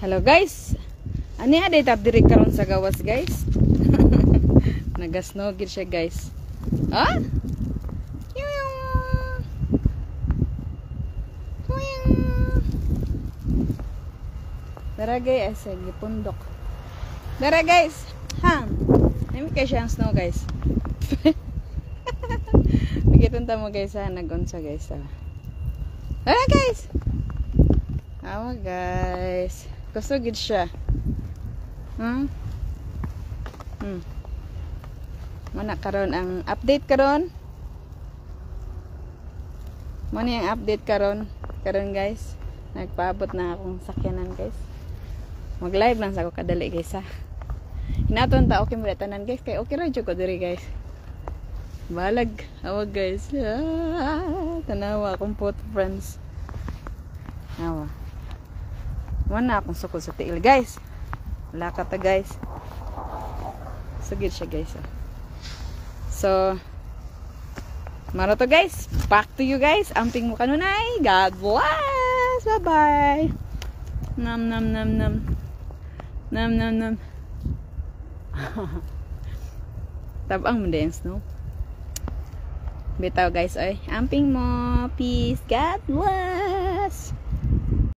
Hello guys. Ani ada tap diri karon sa gawas guys. Nagasno gid siya guys. Ah? Dara guys, ay gipundok. Dara guys. Ha. Nami kay siya ang snow guys. Nagitunta mo guys ha, nagunsa guys ha. Dara guys. Awa guys. Gusto gid siya. Mana karon ang update karon? Mana yung update karon? Karon guys, nagpaabot na akong sakyanan guys. Mag-live lang sa ako kadali guys ha. Hinaton ta okay mo tanan guys, kay okay ra jud ko diri guys. Balag, awag guys. Tanawa akong photo friends. Awa. Wala akong sukod sa tiil guys. Wala ka ta guys. Sugid siya guys. So maro to guys. Back to you guys. Amping mo kanunay. God bless. Bye bye. Nam nam nam nam. Nam nam nam. Tabang mo din snow. Bitaw guys ay. Amping mo. Peace. God bless.